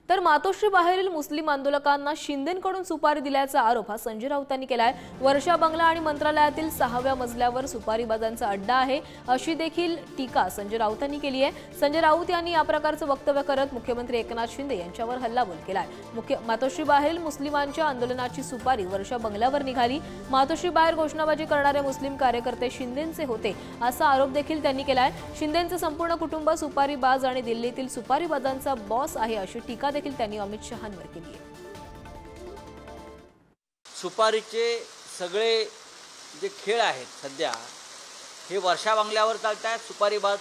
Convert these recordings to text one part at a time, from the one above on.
तर मातोश्री बाहेरील मुस्लिम आंदोलकांना शिंदेंकडून सुपारी दिल्याचा आरोप हा संजय राऊतांनी केलाय। वर्षा बंगला आणि मंत्रालयातील 6व्या मजल्यावर सुपारीबाजांचा अड्डा आहे अशी देखील टीका संजय राऊतांनी केली आहे। संजय राऊत यांनी या प्रकारचं वक्तव्य करत मुख्यमंत्री एकनाथ शिंदे यांच्यावर हल्लाबोल केलाय। मातोश्री बाहेरील मुस्लिमांच्या आंदोलनाची सुपारी वर्षा बंगल्यावर निघाली। मातोश्री बाहेर घोषणाबाजी करणारे मुस्लिम कार्यकर्ते शिंदेंचे होते असा आरोप देखील त्यांनी केलाय। शिंदेंचे संपूर्ण कुटुंब सुपारीबाज आणि दिल्लीतील सुपारीबाजांचा बॉस आहे अशी टीका देखील त्यांनी अमित शहांवर केली आहे। सुपारीचे सगळे जे खेळ आहेत सध्या हे वर्षा बंगल्यावर चालतात सुपारीबाज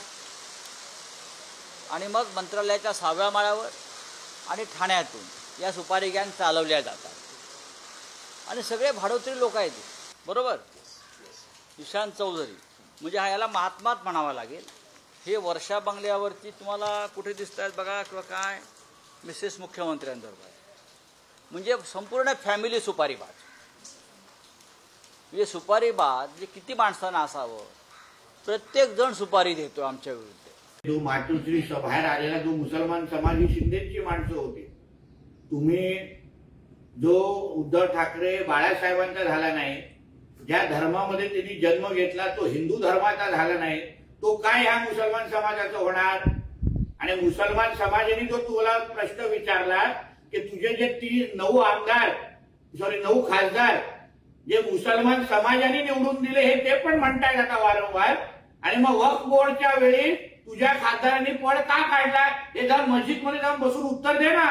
आणि मग मंत्रालयाच्या 6व्या माळ्यावर आणि ठाण्यातून या सुपारी गँग चालवल्या जातात आणि सगळे भाडोत्री लोक आहेत बरोबर। ईशान चौधरी म्हणजे हा याला महात्माच म्हणावा लागेल। हे वर्षा बंगल्यावरती तुम्हाला कुठे दिसत आहेत बघा किंवा काय मिसेस मुख्यमंत्र्यांबरोबर म्हणजे संपूर्ण फॅमिली सुपारीबाज। म्हणजे सुपारीबाज जे किती माणसांना असावं प्रत्येक जण सुपारी देतो आमच्या विरुद्ध। जो मातोश्री बाहेर आलेला जो मुसलमान समाज ही शिंदेची माणसं होती। तुम्ही जो उद्धव ठाकरे बाळासाहेबांचा झाला नाही, ज्या धर्मामध्ये त्यांनी जन्म घेतला तो हिंदू धर्माचा झाला नाही, तो काय ह्या मुसलमान समाजाचं होणार। आणि मुसलमान समाजाने जो तुला प्रश्न विचारला की तुझे जे 9 खासदार जे मुसलमान समाजाने निवडून दिले हे ते पण म्हणतायत आता वारंवार, आणि मग वक्फ बोर्डच्या वेळी तुझ्या खासदारांनी पळ का काढला हे जाऊन मस्जिदमध्ये जाऊन बसून उत्तर दे ना।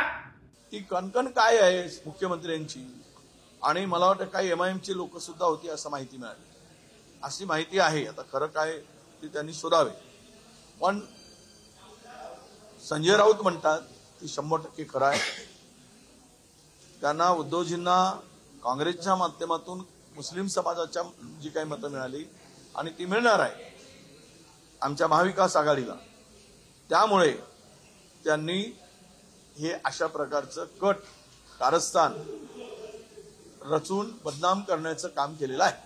ती कणकण काय आहे मुख्यमंत्र्यांची आणि मला वाटतं काही MIMची लोक सुद्धा होती असं माहिती मिळाली। अशी माहिती आहे, आता खरं काय ते त्यांनी शोधावे। पण संजय राऊत म्हणतात ती 100% खरं आहे। त्यांना उद्धवजींना काँग्रेसच्या माध्यमातून मुस्लिम समाजाच्या जी काही मतं मिळाली आणि ती मिळणार आहे आमच्या महाविकास आघाडीला, त्यामुळे त्यांनी हे अशा प्रकारचं कट कारस्थान रचून बदनाम करण्याचं काम केलेलं आहे।